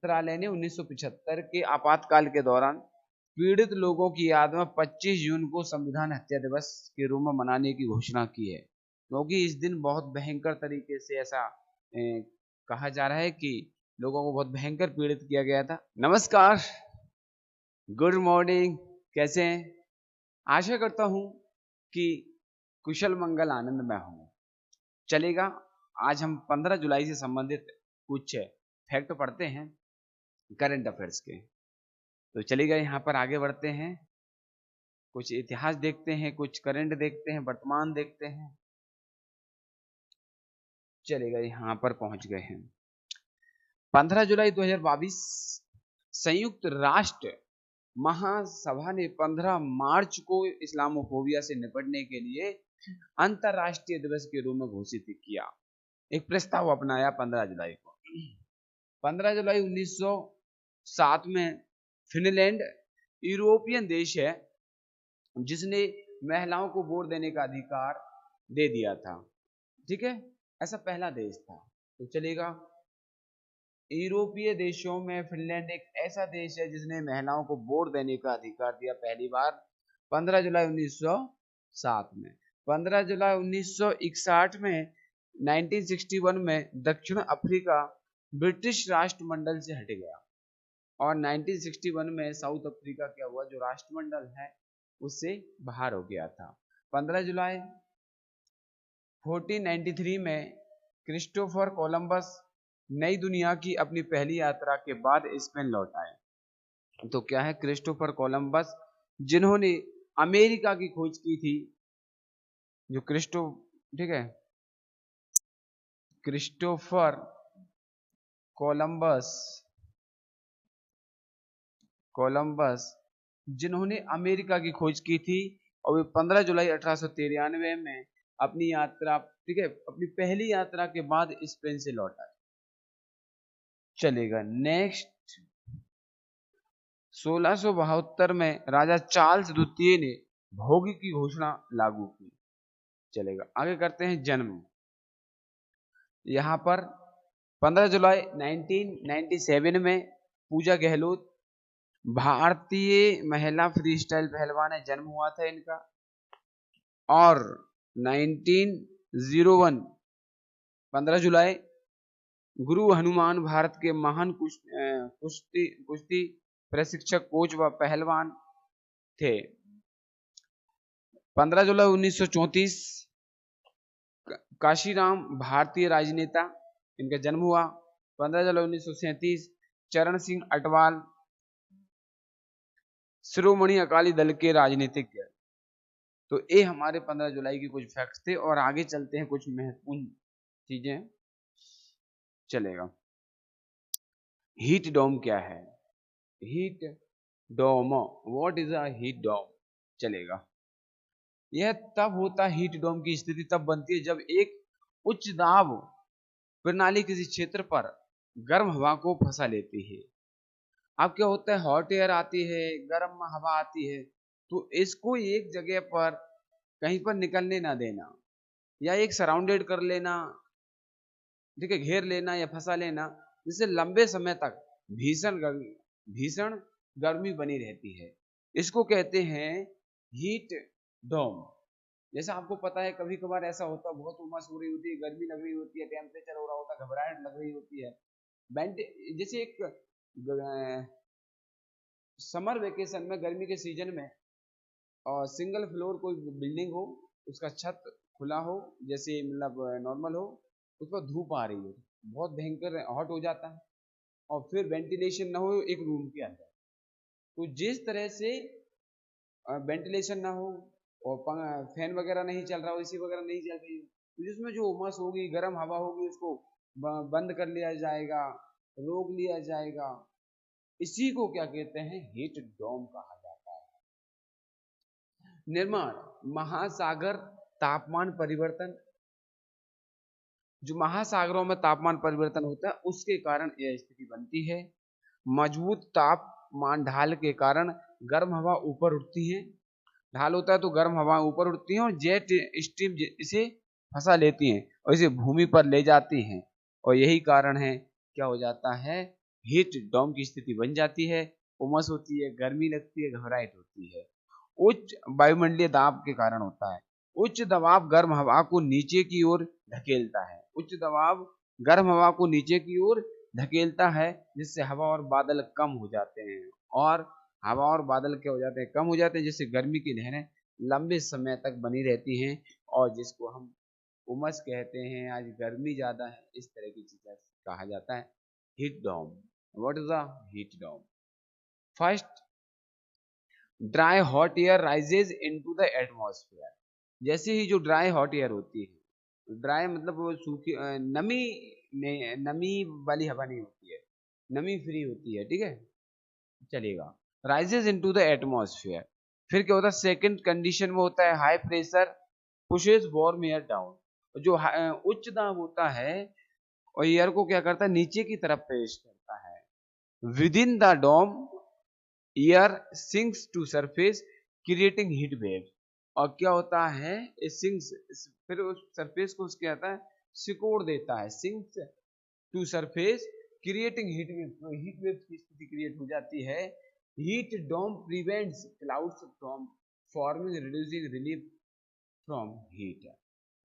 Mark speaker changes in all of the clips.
Speaker 1: मंत्रालय ने 1975 के आपातकाल के दौरान पीड़ित लोगों की याद में 25 जून को संविधान हत्या दिवस के रूप में मनाने की घोषणा की है, क्योंकि इस दिन बहुत भयंकर तरीके से ऐसा कहा जा रहा है कि लोगों को बहुत भयंकर पीड़ित किया गया था। नमस्कार, गुड मॉर्निंग, कैसे हैं? आशा करता हूं कि कुशल मंगल आनंद में हों। चलेगा, आज हम 15 जुलाई से संबंधित कुछ फैक्ट पढ़ते हैं करंट अफेयर्स के। तो चलिएगा, यहाँ पर आगे बढ़ते हैं, कुछ इतिहास देखते हैं, कुछ करंट देखते हैं, वर्तमान देखते हैं। चलेगा, यहाँ पर पहुंच गए हैं। 15 जुलाई 2022 संयुक्त राष्ट्र महासभा ने 15 मार्च को इस्लामोफोबिया से निपटने के लिए अंतरराष्ट्रीय दिवस के रूप में घोषित किया। एक प्रस्ताव अपनाया 15 जुलाई को। 15 जुलाई 1907 में फिनलैंड यूरोपियन देश है जिसने महिलाओं को वोट देने का अधिकार दे दिया था। ठीक है, ऐसा पहला देश था। तो चलेगा, यूरोपीय देशों में फिनलैंड एक ऐसा देश है जिसने महिलाओं को वोट देने का अधिकार दिया पहली बार 15 जुलाई 1907 में। 15 जुलाई 1961 में 1961 में दक्षिण अफ्रीका ब्रिटिश राष्ट्रमंडल से हट गया और 1961 में साउथ अफ्रीका क्या हुआ, जो राष्ट्रमंडल है उससे बाहर हो गया था। 15 जुलाई 1493 में क्रिस्टोफर कोलंबस नई दुनिया की अपनी पहली यात्रा के बाद स्पेन लौट आए। तो क्या है, क्रिस्टोफर कोलंबस जिन्होंने अमेरिका की खोज की थी, जो ठीक है, क्रिस्टोफर कोलंबस जिन्होंने अमेरिका की खोज की थी और वे 15 जुलाई 1893 में अपनी यात्रा, ठीक है, अपनी पहली यात्रा के बाद स्पेन से लौट आए। चलेगा, नेक्स्ट 1672 में राजा चार्ल्स द्वितीय ने भोगी की घोषणा लागू की। चलेगा, आगे करते हैं जन्म। यहां पर 15 जुलाई 1997 में पूजा गहलोत भारतीय महिला फ्री स्टाइल पहलवान है, जन्म हुआ था इनका। और 1901 15 जुलाई गुरु हनुमान भारत के महान कुश्ती प्रशिक्षक, कोच व पहलवान थे। 15 जुलाई 1934 काशीराम भारतीय राजनेता, इनका जन्म हुआ। 15 जुलाई 1937 चरण सिंह अटवाल शिरोमणि अकाली दल के राजनीतिज्ञ। तो ये हमारे 15 जुलाई की कुछ फैक्ट्स थे और आगे चलते हैं, कुछ महत्वपूर्ण चीजें। चलेगा, हीट डोम क्या है? Heat dome, what is a heat dome? चलेगा, यह तब होता, हीट डोम की स्थिति तब बनती है जब एक उच्च दाब प्रणाली किसी क्षेत्र पर गर्म हवा को फंसा लेती है। अब क्या होता है, हॉट एयर आती है, गर्म हवा आती है, तो इसको एक जगह पर कहीं पर निकलने ना देना या एक सराउंडेड कर लेना, ठीक है, घेर लेना या फंसा लेना, जिससे लंबे समय तक भीषण गर्मी बनी रहती है। इसको कहते हैं हीट डोम। जैसा आपको पता है, कभी कभार ऐसा होता है, बहुत उमस हो रही होती है, गर्मी लग रही होती है, टेम्परेचर हो रहा होता है, घबराहट लग रही होती है। जैसे एक समर वेकेशन में, गर्मी के सीजन में, और सिंगल फ्लोर कोई बिल्डिंग हो, उसका छत खुला हो, जैसे मतलब नॉर्मल हो, उस पर धूप आ रही हो, बहुत भयंकर हॉट हो जाता है, और फिर वेंटिलेशन ना हो एक रूम के अंदर। तो जिस तरह से वेंटिलेशन ना हो और फैन वगैरह नहीं चल रहा हो, एसी वगैरह नहीं चल रही हो, तो जिसमें जो उमस होगी, गर्म हवा होगी, उसको बंद कर लिया जाएगा, रोक लिया जाएगा। इसी को क्या कहते हैं, हीट डोम कहा जाता है। निर्माण, महासागर तापमान परिवर्तन, जो महासागरों में तापमान परिवर्तन होता है उसके कारण यह स्थिति बनती है। मजबूत तापमान ढाल के कारण गर्म हवा ऊपर उठती है, ढाल होता है तो गर्म हवा ऊपर उठती है और जेट स्ट्रीम इसे फंसा लेती हैं और इसे भूमि पर ले जाती हैं, और यही कारण है क्या हो जाता है, हीट डोम की स्थिति बन जाती है। उमस होती है, गर्मी लगती है, घबराहट होती है। उच्च वायुमंडलीय दाब के कारण होता है। उच्च दबाव गर्म हवा को नीचे की ओर धकेलता है। उच्च दबाव गर्म हवा को नीचे की ओर धकेलता है, जिससे हवा और बादल कम हो जाते हैं। और हवा और बादल क्या हो जाते हैं, कम हो जाते हैं, जिससे गर्मी की लहरें लंबे समय तक बनी रहती हैं, और जिसको हम उमस कहते हैं, आज गर्मी ज्यादा है, इस तरह की चीजें कहा जाता है heat dome. What is the heat dome? First, dry hot air rises into the atmosphere. जैसे ही जो ड्राई हॉट एयर होती है, ड्राई मतलब वो सूखी, नमी वाली हवा नहीं होती है, नमी फ्री होती है, ठीक है, चलेगा। Rises into the atmosphere. फिर क्या होता है, सेकंड कंडीशन में होता है high pressure pushes warm air down. जो उच्च दाब होता है और एयर को क्या करता है, नीचे की तरफ पेश करता है। Within the dome air sinks to surface creating heat wave. और क्या होता है, सिंक्स, फिर उस सरफेस को क्या आता है, सिकोड़ देता है। Sinks to surface creating heat wave, तो हीट वेव की स्थिति क्रिएट हो जाती है। Heat dome prevents clouds from forming, reducing relief from heat.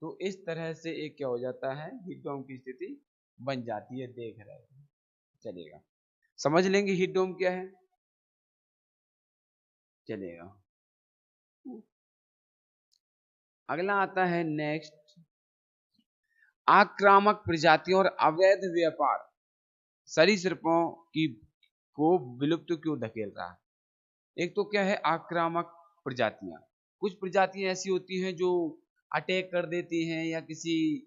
Speaker 1: तो इस तरह से एक क्या हो जाता है, हीट डोम की स्थिति बन जाती है, देख रहे हैं, चलेगा। समझ लेंगे हीट डोम क्या है, चलेगा। अगला आता है नेक्स्ट, आक्रामक प्रजातियों और अवैध व्यापार सरीसृपों की को विलुप्त क्यों धकेल रहा है। एक तो क्या है, आक्रामक प्रजातियां। कुछ प्रजातियां ऐसी होती हैं जो अटैक कर देती हैं या किसी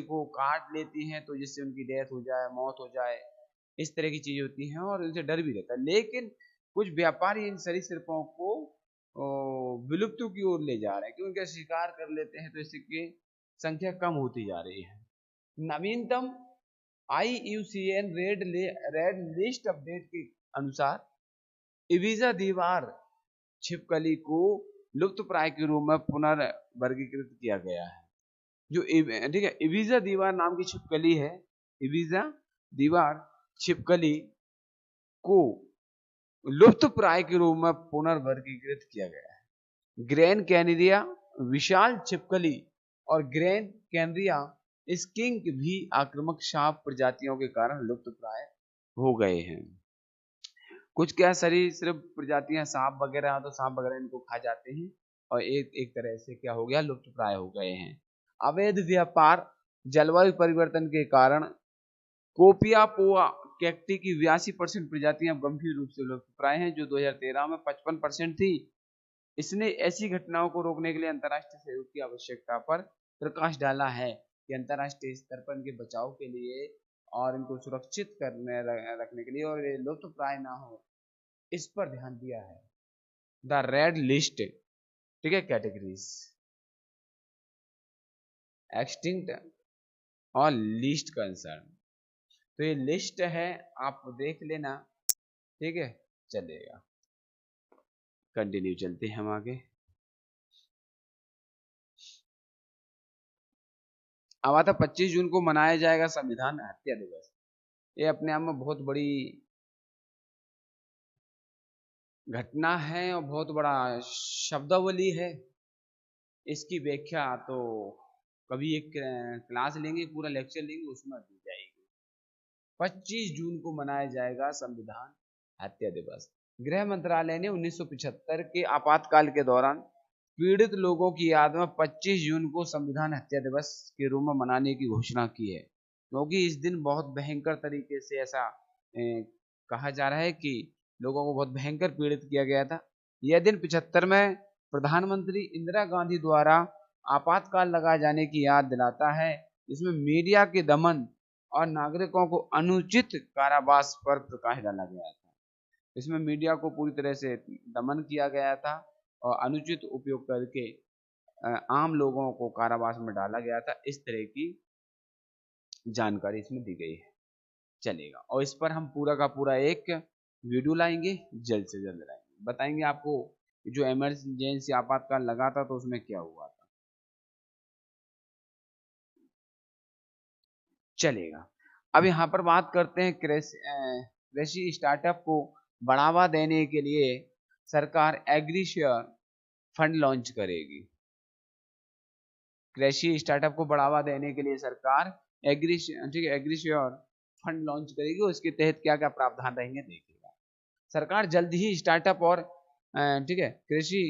Speaker 1: को काट लेती हैं, तो जिससे उनकी डेथ हो जाए, मौत हो जाए, इस तरह की चीजें होती हैं, और उनसे डर भी रहता है। लेकिन कुछ व्यापारी इन सरीसृपों को विलुप्त की ओर ले जा रहे हैं, क्योंकि शिकार कर लेते हैं, तो इसकी संख्या कम होती जा रही है। नवीनतम IUCN रेड लिस्ट अपडेट के अनुसार इबीजा दीवार छिपकली को लुप्त प्राय के रूप में पुनर्वर्गीकृत किया गया है। जो ठीक है, इबीजा दीवार नाम की छिपकली है, इबीजा दीवार छिपकली को लुप्त प्राय के रूप में पुनर्वर्गीकृत किया गया है। ग्रैन कैनेरिया विशाल छिपकली और ग्रैन कैनरिया स्किंक भी आक्रामक सांप प्रजातियों के कारण लुप्त प्राय हो गए हैं। कुछ क्या शरीर सिर्फ प्रजातियां सांप वगैरह, तो सांप वगैरह इनको खा जाते हैं, और एक तरह से क्या हो गया, लुप्त प्राय हो गए हैं। अवैध व्यापार, जलवायु परिवर्तन के कारण कोपिया पोआ कैक्टी की 82% प्रजातियां गंभीर रूप से लुप्त प्राय हैं, जो 2013 में 55% थी। इसने ऐसी घटनाओं को रोकने के लिए अंतर्राष्ट्रीय सहयोग की आवश्यकता पर प्रकाश डाला है, कि अंतर्राष्ट्रीय स्तर पर इनके बचाव के लिए और इनको सुरक्षित करने रखने के लिए, और ये लुप्त प्राय ना हो, इस पर ध्यान दिया है। द रेड लिस्ट, ठीक है, कैटेगरीज एक्सटिंक्ट और लीस्ट कंसर्न। तो ये लिस्ट है, आप देख लेना, ठीक है, चलेगा। कंटिन्यू चलते हैं हम आगे। अब आता 25 जून को मनाया जाएगा संविधान हत्या दिवस। ये अपने आप में बहुत बड़ी घटना है और बहुत बड़ा शब्दावली है। इसकी व्याख्या तो कभी एक क्लास लेंगे, पूरा लेक्चर लेंगे, उसमें दी जाएगी। 25 जून को मनाया जाएगा संविधान हत्या दिवस। गृह मंत्रालय ने 1975 के आपातकाल के दौरान पीड़ित लोगों की याद में 25 जून को संविधान हत्या दिवस के रूप में मनाने की घोषणा की है, क्योंकि इस दिन बहुत भयंकर तरीके से ऐसा कहा जा रहा है कि लोगों को बहुत भयंकर पीड़ित किया गया था। यह दिन 75 में प्रधानमंत्री इंदिरा गांधी द्वारा आपातकाल लगाए जाने की याद दिलाता है, जिसमें मीडिया के दमन और नागरिकों को अनुचित कारावास पर प्रकाश डाला गया था। इसमें मीडिया को पूरी तरह से दमन किया गया था और अनुचित उपयोग करके आम लोगों को कारावास में डाला गया था। इस तरह की जानकारी इसमें दी गई है, चलेगा। और इस पर हम पूरा का पूरा एक वीडियो लाएंगे, जल्द से जल्द लाएंगे, बताएंगे आपको जो इमरजेंसी आपातकाल लगा था तो उसमें क्या हुआ था, चलेगा। अब यहाँ पर बात करते हैं कृषि स्टार्टअप को बढ़ावा देने के लिए सरकार एग्रीश्योर फंड लॉन्च करेगी। कृषि स्टार्टअप को बढ़ावा देने के लिए सरकार एग्रीश्योर फंड लॉन्च करेगी। उसके तहत क्या क्या प्रावधान रहेंगे देखिएगा। सरकार जल्द ही स्टार्टअप और ठीक है कृषि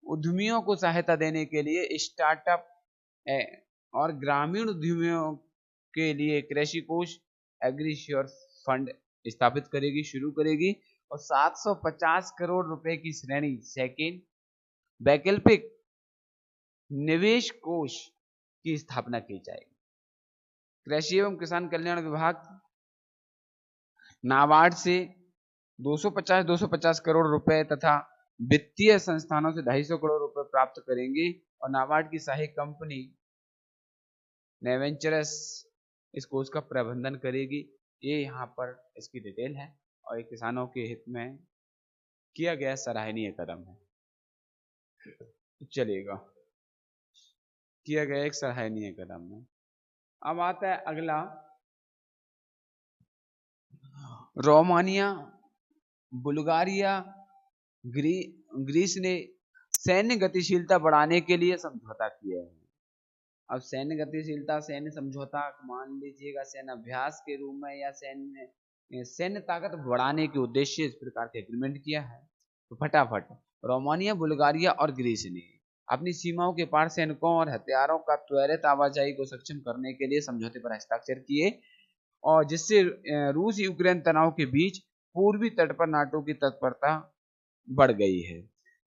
Speaker 1: उद्यमियों को सहायता देने के लिए स्टार्टअप और ग्रामीण उद्यमियों के लिए कृषि कोष एग्रीश्योर फंड स्थापित करेगी, शुरू करेगी और 750 करोड़ रुपए की श्रेणी सेकेंड वैकल्पिक निवेश कोष की स्थापना की जाएगी। कृषि एवं किसान कल्याण विभाग नाबार्ड से 250 करोड़ रुपए तथा वित्तीय संस्थानों से 250 करोड़ रुपए प्राप्त करेंगे और नाबार्ड की सहायक कंपनी नेवेंचरस इस कोष का प्रबंधन करेगी। ये यहाँ पर इसकी डिटेल है और ये किसानों के हित में किया गया सराहनीय कदम है। चलेगा, किया गया एक सराहनीय कदम है। अब आता है अगला, रोमानिया, बुल्गारिया, ग्रीस ने सैन्य गतिशीलता बढ़ाने के लिए समझौता किया है। अब सैन्य गतिशीलता, सैन्य समझौता मान लीजिएगा सैन्य अभ्यास के रूप में या सैन्य ताकत बढ़ाने के उद्देश्य इस प्रकार के एग्रीमेंट किया है। तो फटाफट रोमानिया, बुल्गारिया और ग्रीस ने अपनी सीमाओं के पार सैनिकों और हथियारों का त्वरित आवाजाही को सक्षम करने के लिए समझौते पर हस्ताक्षर किए और जिससे रूस यूक्रेन तनाव के बीच पूर्वी तट पर नाटो की तत्परता बढ़ गई है।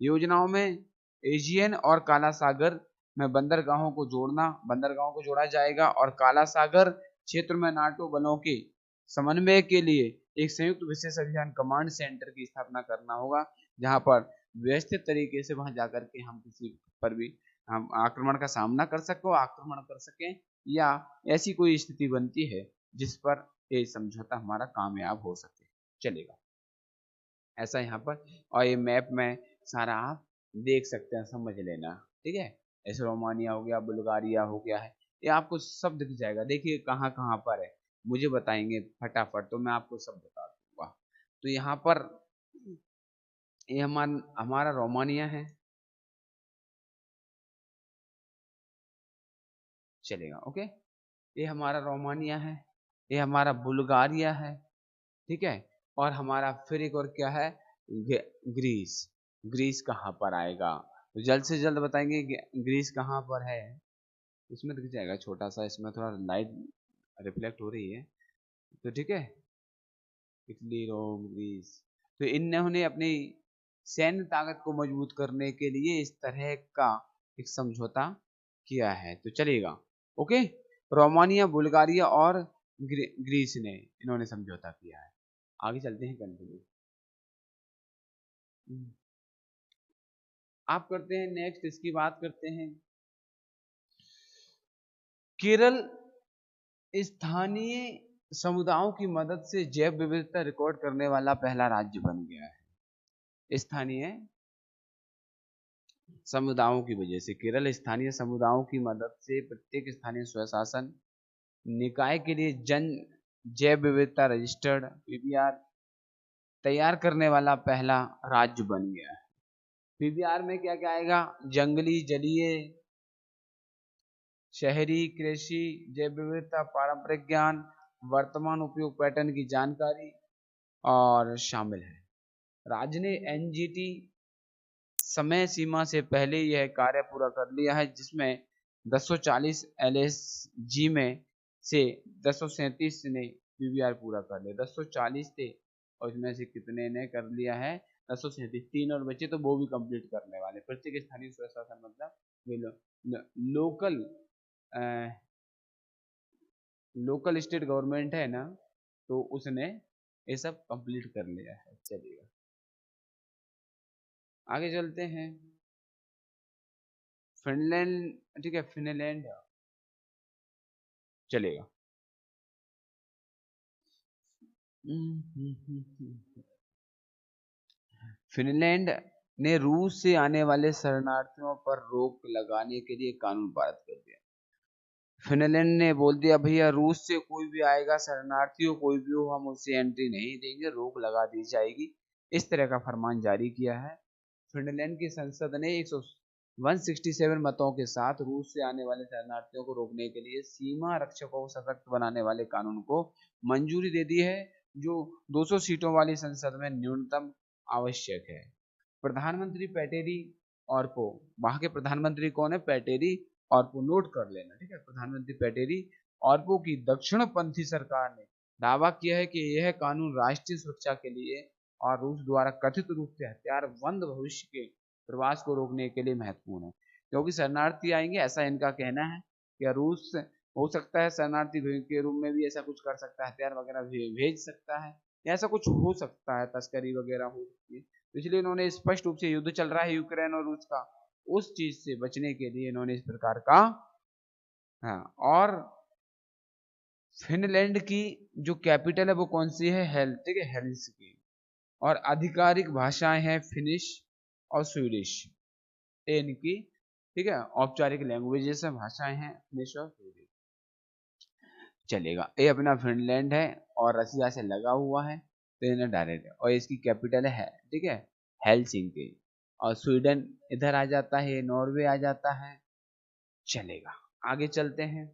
Speaker 1: योजनाओं में एजियन और काला सागर में बंदरगाहों को जोड़ा जाएगा और काला सागर क्षेत्र में नाटो बलों के समन्वय के लिए एक संयुक्त विशेष अभियान कमांड सेंटर की स्थापना करना होगा, जहां पर व्यवस्थित तरीके से वहां जाकर के हम किसी पर भी हम आक्रमण का सामना कर सकें या ऐसी कोई स्थिति बनती है जिस पर ये समझौता हमारा कामयाब हो सके। चलेगा, ऐसा यहाँ पर, और ये मैप में सारा आप देख सकते हैं, समझ लेना, ठीक है। ऐसे रोमानिया हो गया, बुल्गारिया हो गया है, ये आपको सब दिख जाएगा। देखिए कहाँ कहाँ पर है, मुझे बताएंगे फटाफट तो मैं आपको सब बता दूंगा। तो यहाँ पर ये हमारा रोमानिया है, चलेगा, ओके। ये हमारा रोमानिया है, ये हमारा बुल्गारिया है, ठीक है। और हमारा फिर एक और क्या है, ग्रीस। ग्रीस कहाँ पर आएगा तो जल्द से जल्द बताएंगे ग्रीस कहाँ पर है। इसमें दिख जाएगा छोटा सा, इसमें थोड़ा लाइट रिफ्लेक्ट हो रही है तो ठीक है। इटली, रोम, ग्रीस। तो इन्होंने अपनी सैन्य ताकत को मजबूत करने के लिए इस तरह का एक समझौता किया है, तो चलेगा, ओके। रोमानिया, बुल्गारिया और ग्रीस ने इन्होंने समझौता किया है। आगे चलते हैं, कंटिन्यू आप करते हैं। नेक्स्ट इसकी बात करते हैं। केरल स्थानीय समुदायों की मदद से जैव विविधता रिकॉर्ड करने वाला पहला राज्य बन गया है। स्थानीय समुदायों की वजह से केरल स्थानीय समुदायों की मदद से प्रत्येक स्थानीय स्वशासन निकाय के लिए जैव विविधता रजिस्टर्ड पीबीआर तैयार करने वाला पहला राज्य बन गया है। पीबीआर में क्या क्या आएगा, जंगली, जलीय, शहरी, कृषि, जैव विविधता, पारंपरिक ज्ञान, वर्तमान उपयोग पैटर्न की जानकारी और शामिल है। राज्य ने एनजीटी समय सीमा से पहले यह कार्य पूरा कर लिया है, जिसमें 1040 एलएसजी में से 1037 ने पीवीआर पूरा कर लिया। 1040 थे और इसमें से कितने ने कर लिया है, 1037। 3 और बचे तो वो भी कंप्लीट करने वाले। प्रत्येक स्थानीय स्वशासन मतलब लोकल स्टेट गवर्नमेंट है ना, तो उसने ये सब कंप्लीट कर लिया है। चलिएगा आगे चलते हैं। फिनलैंड, ठीक है, फिनलैंड चलेगा। फिनलैंड ने रूस से आने वाले शरणार्थियों पर रोक लगाने के लिए कानून पारित कर दिया। फिनलैंड ने बोल दिया भैया रूस से कोई भी आएगा शरणार्थी हो कोई भी हो हम उससे एंट्री नहीं देंगे, रोक लगा दी जाएगी। इस तरह का फरमान जारी किया है। फिनलैंड की संसद ने 167 मतों के साथ रूस से आने वाले शरणार्थियों को रोकने के लिए सीमा रक्षकों को सशक्त बनाने वाले कानून को मंजूरी दे दी है, जो 200 सीटों वाली संसद में न्यूनतम आवश्यक है। प्रधानमंत्री पेटेरी ऑर्पो, वहां के प्रधानमंत्री कौन है? पेटेरी ऑर्पो, नोट कर लेना, ठीक है। प्रधानमंत्री पेटेरी ऑर्पो की दक्षिणपंथी सरकार ने दावा किया है कि यह कानून राष्ट्रीय सुरक्षा के लिए और रूस द्वारा कथित रूप से हथियार बंद भविष्य के प्रवास को रोकने के लिए महत्वपूर्ण है, क्योंकि शरणार्थी आएंगे, ऐसा इनका कहना है कि रूस हो सकता है शरणार्थी के रूप में भी ऐसा कुछ कर सकता है, हथियार वगैरह भेज सकता है, या ऐसा कुछ हो सकता है, तस्करी वगैरह हो सकती है। इसलिए इन्होंने स्पष्ट रूप से युद्ध चल रहा है यूक्रेन और रूस का, उस चीज से बचने के लिए इन्होंने इस प्रकार का, हाँ। और फिनलैंड की जो कैपिटल है वो कौन सी है? ठीक है, हेल्सिंकी। और आधिकारिक भाषाएं हैं फिनिश और स्वीडिश, ये इनकी, ठीक है, औपचारिक लैंग्वेजेस है, भाषाएं हैं फिनिश और स्वीडिश। चलेगा, ये अपना फिनलैंड है और रसिया से लगा हुआ है, तो इन्हें डायरेक्ट है, और इसकी कैपिटल है, ठीक है, हेल्सिंकी। और स्वीडन इधर आ जाता है, नॉर्वे आ जाता है। चलेगा, आगे चलते हैं।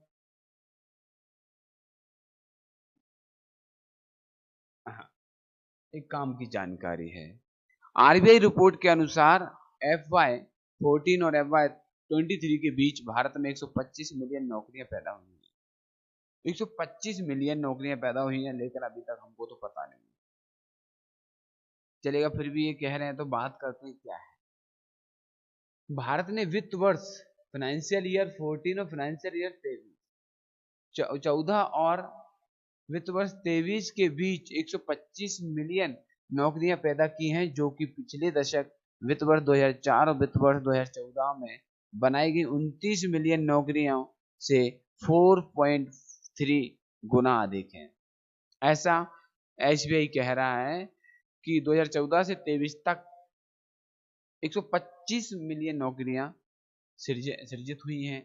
Speaker 1: हाँ, एक काम की जानकारी है। आरबीआई रिपोर्ट के अनुसार FY14 और FY23 के बीच भारत में 125 मिलियन नौकरियां पैदा हुई हैं। 125 मिलियन नौकरियां पैदा हुई हैं, लेकिन अभी तक हमको तो पता नहीं। चलेगा, फिर भी ये कह रहे हैं तो बात करते हैं क्या है। भारत ने वित्त वर्ष फाइनेंशियल ईयर 14 और फाइनेंशियल ईयर 14 और वित्त वर्ष 23 के बीच 125 मिलियन नौकरियां पैदा की हैं, जो कि पिछले दशक वित्त वर्ष 2004 और वित्त वर्ष 2014 में बनाई गई 29 मिलियन नौकरियों से 4.3 गुना अधिक है। ऐसा एसबीआई कह रहा है कि 2014 से 23 तक 125 मिलियन नौकरियां सृजित हुई हैं,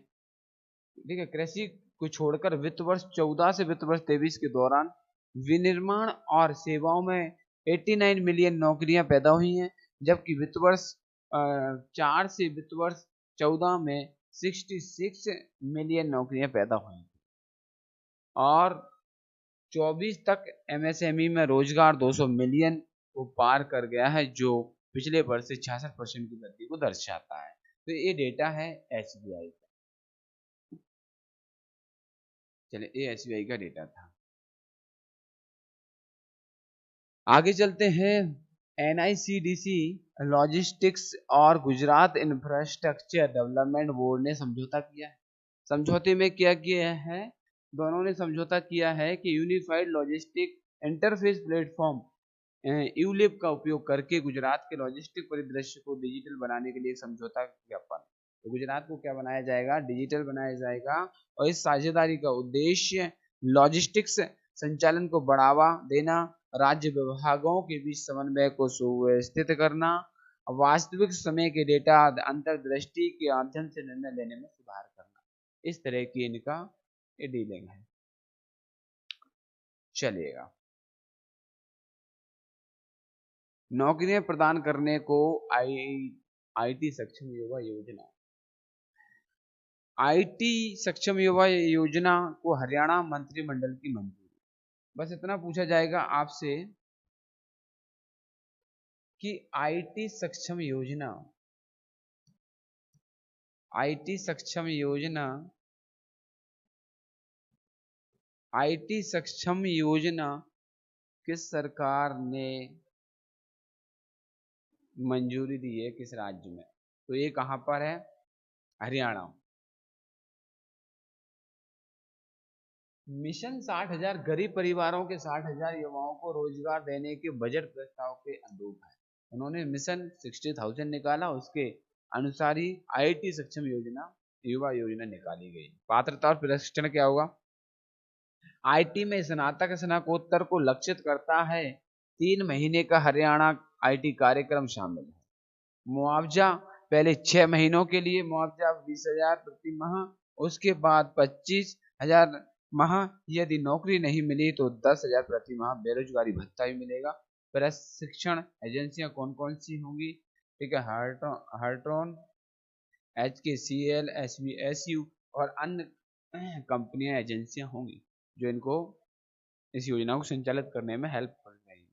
Speaker 1: ठीक है। कृषि को छोड़कर वित्त वर्ष 14 से वित्त वर्ष 23 के दौरान विनिर्माण और सेवाओं में 89 मिलियन नौकरियां पैदा हुई हैं, जबकि वित्त वर्ष 4 से वित्त वर्ष 14 में 66 मिलियन नौकरियां पैदा हुई, और 24 तक एमएसएमई में रोजगार 200 मिलियन को पार कर गया है, जो पिछले वर्ष से 66% की वृद्धि को दर्शाता है। तो ये डेटा है एसबीआई का। चलिए, ये एसबीआई का डेटा था। आगे चलते हैं। एनआईसीडीसी लॉजिस्टिक्स और गुजरात इंफ्रास्ट्रक्चर डेवलपमेंट बोर्ड ने समझौता किया है। समझौते में क्या किया है? दोनों ने समझौता किया है कि unified logistic interface platform ULIP का उपयोग करके गुजरात के लॉजिस्टिक परिदृश्य को डिजिटल बनाने के लिए एक समझौता ज्ञापन। तो गुजरात को क्या बनाया जाएगा? डिजिटल बनाया जाएगा, और इस साझेदारी का उद्देश्य लॉजिस्टिक्स संचालन को बढ़ावा देना, राज्य विभागों के बीच समन्वय को सुव्यवस्थित करना, वास्तविक समय के डेटा अंतर्दृष्टि के माध्यम से निर्णय लेने में सुधार करना। इस तरह की इनका ये डीलिंग है। चलिएगा, नौकरियां प्रदान करने को आईटी सक्षम युवा योजना। आईटी सक्षम युवा योजना को हरियाणा मंत्रिमंडल की मंजूरी। बस इतना पूछा जाएगा आपसे कि आईटी सक्षम योजना, आईटी सक्षम योजना, आईटी सक्षम योजना किस सरकार ने मंजूरी दी है, किस राज्य में? तो ये कहां पर है? हरियाणा। मिशन 60,000 गरीब परिवारों के 60,000 युवाओं को रोजगार देने के बजट प्रस्ताव के अनुरूप है। उन्होंने मिशन 60,000 निकाला, उसके अनुसार ही आईटी सक्षम योजना, युवा योजना निकाली गई। पात्रता और प्रशिक्षण क्या होगा? आईटी में स्नातक स्नातकोत्तर को लक्षित करता है। 3 महीने का हरियाणा आईटी कार्यक्रम शामिल है। मुआवजा पहले 6 महीनों के लिए मुआवजा 20,000 प्रति माह, उसके बाद 25,000 माह, यदि नौकरी नहीं मिली तो 10,000 प्रति माह बेरोजगारी भत्ता भी मिलेगा। प्रशिक्षण एजेंसियां कौन कौन सी होंगी? ठीक है, हार्ट्रॉन, HKCL, SVSU और अन्य कंपनियां एजेंसियां होंगी जो इनको इस योजना को संचालित करने में हेल्प कर रही है।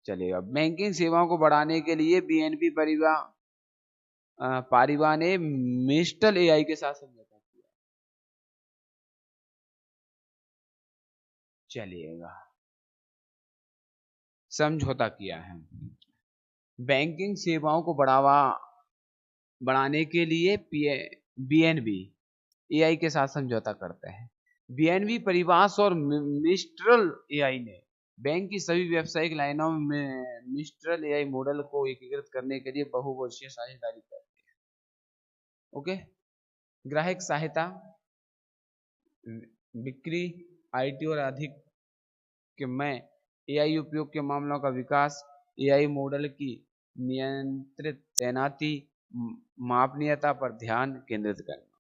Speaker 1: चलिएगा, बैंकिंग सेवाओं को बढ़ाने के लिए BNP पारिवान ने मिस्टल AI के साथ समझौता किया। चलिएगा, समझौता किया है। बैंकिंग सेवाओं को बढ़ाने के लिए BNB AI के साथ समझौता करते हैं। BNB परिवास और मिस्ट्रल AI ने बैंक की सभी व्यावसायिक लाइनों में मिस्ट्रल AI मॉडल को एकीकृत करने के लिए बहुवर्षीय साझेदारी करती है। ओके, ग्राहक सहायता, बिक्री, IT और अधिक में AI उपयोग के मामलों का विकास, AI मॉडल की नियंत्रित तैनाती, मापनीयता पर ध्यान केंद्रित करना।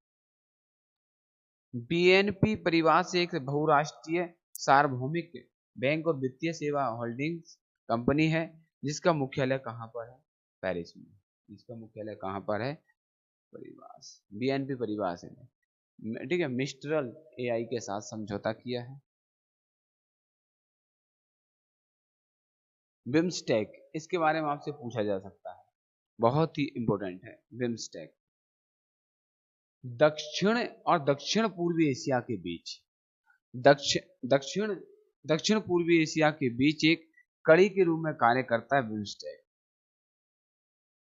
Speaker 1: BNP परिवार एक बहुराष्ट्रीय सार्वभौमिक बैंक और वित्तीय सेवा होल्डिंग्स कंपनी है जिसका मुख्यालय कहाँ पर है? पेरिस में। जिसका मुख्यालय कहाँ पर है? परिवास, BNP परिवास है। ठीक है, मिस्ट्रल AI के साथ समझौता किया है। बिम्स्टेक, इसके बारे में आपसे पूछा जा सकता है, बहुत ही इंपॉर्टेंट है। बिम्स्टेक दक्षिण पूर्वी एशिया के बीच दक्षिण पूर्वी एशिया के बीच एक कड़ी के रूप में कार्य करता है।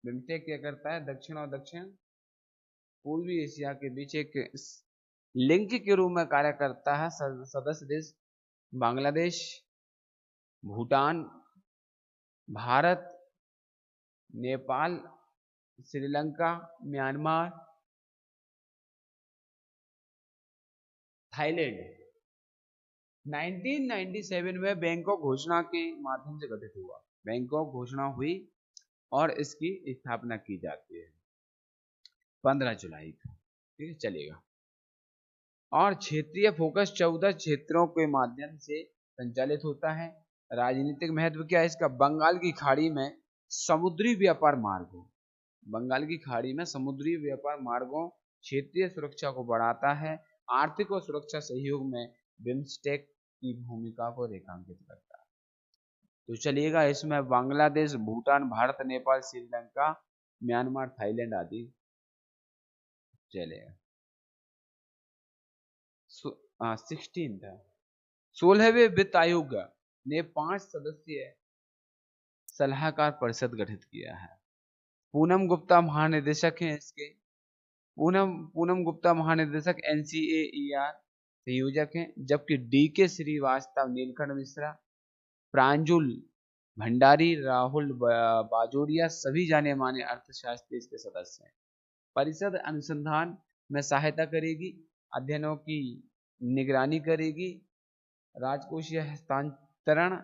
Speaker 1: बिम्स्टेक क्या करता है? दक्षिण पूर्वी एशिया के बीच एक लिंक के रूप में कार्य करता है। सदस्य देश बांग्लादेश, भूटान, भारत, नेपाल, श्रीलंका, म्यांमार, थाईलैंड। 1997 में बैंकॉक घोषणा के माध्यम से गठित हुआ। बैंकॉक घोषणा हुई और इसकी स्थापना की जाती है 15 जुलाई को। ठीक है, चलेगा। और क्षेत्रीय फोकस 14 क्षेत्रों के माध्यम से संचालित होता है। राजनीतिक महत्व क्या है इसका? बंगाल की खाड़ी में समुद्री व्यापार मार्गों क्षेत्रीय सुरक्षा को बढ़ाता है। आर्थिक और सुरक्षा सहयोग में बिम्स्टेक की भूमिका को रेखांकित करता है। तो चलिएगा, इसमें बांग्लादेश, भूटान, भारत, नेपाल, श्रीलंका, म्यांमार, थाईलैंड आदि चलेगा। 16वें वित्त आयोग ने 5 सदस्यीय सलाहकार परिषद गठित किया है। पूनम गुप्ता महानिदेशक हैं इसके। पूनम गुप्ता महानिदेशक NCAER संयोजक हैं, जबकि DK श्रीवास्तव, नीलकंठ मिश्रा, प्रांजुल भंडारी, राहुल बाजोरिया सभी जाने माने अर्थशास्त्री इसके सदस्य हैं। परिषद अनुसंधान में सहायता करेगी, अध्ययनों की निगरानी करेगी, राजकोषीय हस्तांतरण,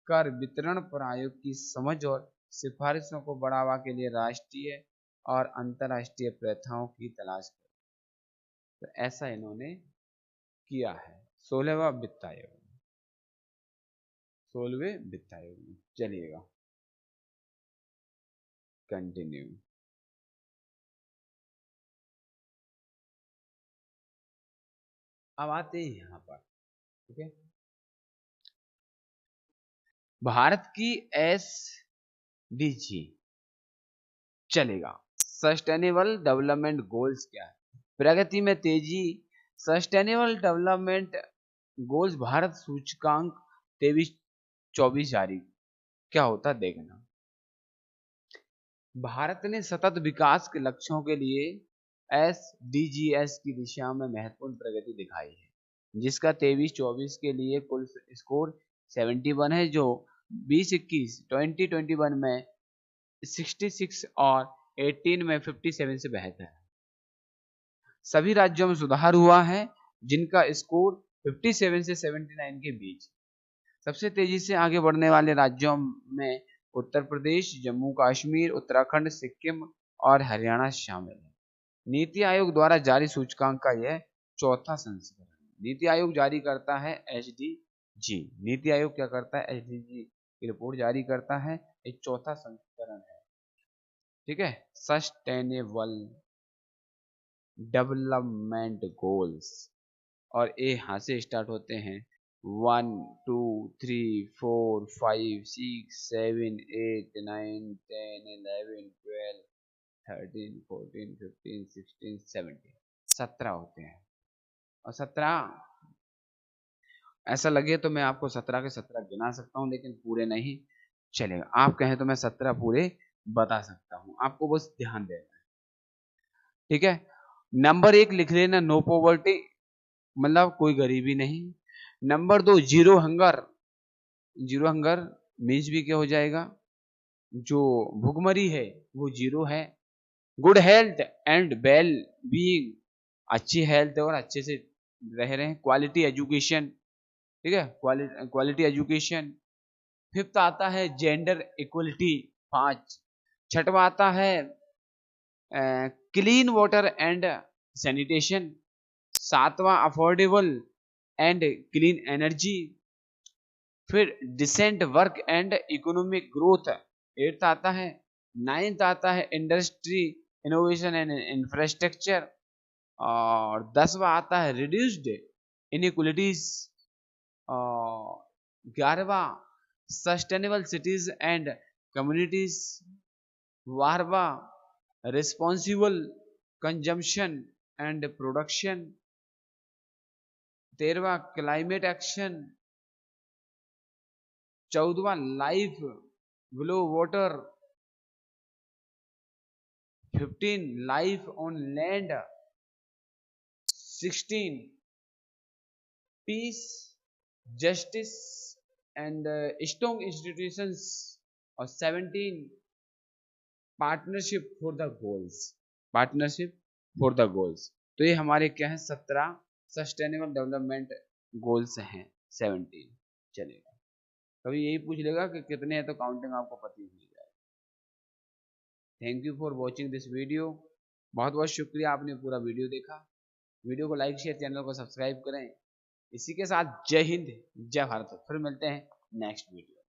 Speaker 1: कर वितरण पर आयोग की समझ और सिफारिशों को बढ़ावा के लिए राष्ट्रीय और अंतर्राष्ट्रीय प्रथाओं की तलाश करें। तो ऐसा इन्होंने किया है 16वें वित्त आयोग में। चलिएगा, कंटिन्यू। अब आते हैं यहां पर। ठीक है, भारत की SDG चलेगा, सस्टेनेबल डेवलपमेंट गोल्स क्या है? प्रगति में तेजी। सस्टेनेबल डेवलपमेंट गोल्स भारत सूचकांक 23-24 जारी क्या होता देखना। भारत ने सतत विकास के लक्ष्यों के लिए SDGs की दिशा में महत्वपूर्ण प्रगति दिखाई है, जिसका 23-24 के लिए कुल स्कोर 71 है, जो 2021 में 66 और 18 में 57 से बेहतर है। सभी राज्यों में सुधार हुआ है जिनका स्कोर 57 से 79 के बीच। सबसे तेजी से आगे बढ़ने वाले राज्यों में उत्तर प्रदेश, जम्मू कश्मीर, उत्तराखंड, सिक्किम और हरियाणा शामिल है। नीति आयोग द्वारा जारी सूचकांक का यह चौथा संस्करण। नीति आयोग जारी करता है एसडीजी। नीति आयोग क्या करता है? एसडीजी की रिपोर्ट जारी करता है, एक चौथा संस्करण है। ठीक है, सस्टेनेबल डेवलपमेंट गोल्स। और ये यहाँ से स्टार्ट होते हैं 1 2 3 4 5 6 7 8 9 10 11 12 13 14 15 16 17 17 होते हैं। और 17 ऐसा लगे तो मैं आपको 17 के 17 गिना सकता हूँ, लेकिन पूरे नहीं चलेगा। आप कहें तो मैं 17 पूरे बता सकता हूँ, आपको बस ध्यान देना है। ठीक है, नंबर 1 लिख लेना, नो पॉवर्टी, मतलब कोई गरीबी नहीं। Number 2 zero hunger. Zero hunger means भी क्या हो जाएगा? जो भुखमरी है वो जीरो है। Good health and well being, अच्छी हेल्थ और अच्छे से रह रहे हैं। क्वालिटी एजुकेशन, ठीक है, क्वालिटी एजुकेशन। फिफ्थ आता है जेंडर इक्वलिटी, 5। छठवा आता है क्लीन वाटर एंड सैनिटेशन। 7वां अफोर्डेबल एंड क्लीन एनर्जी। फिर decent work and economic growth, 8th आता है। 9th आता है इंडस्ट्री इनोवेशन एंड इंफ्रास्ट्रक्चर। और 10वां आता है रिड्यूस्ड इनइक्वलिटीज। 11वां सस्टेनेबल सिटीज एंड कम्युनिटीज। 12वां रिस्पॉन्सिबल कंजम्पशन एंड प्रोडक्शन। 13वां क्लाइमेट एक्शन। 14वां life below water. 15 life on land. 16 peace justice and strong institutions. और 17 partnership for the goals. Partnership for the goals. तो ये हमारे क्या है? 17 सस्टेनेबल डेवलपमेंट गोल्स हैं। 17 चलेगा। कभी यही पूछ लेगा कि कितने हैं, तो काउंटिंग आपको पता ही नहीं जाएगा। Thank you for watching this video. बहुत बहुत शुक्रिया, आपने पूरा वीडियो देखा। वीडियो को लाइक शेयर, चैनल को सब्सक्राइब करें। इसी के साथ जय हिंद, जय भारत। फिर मिलते हैं नेक्स्ट वीडियो।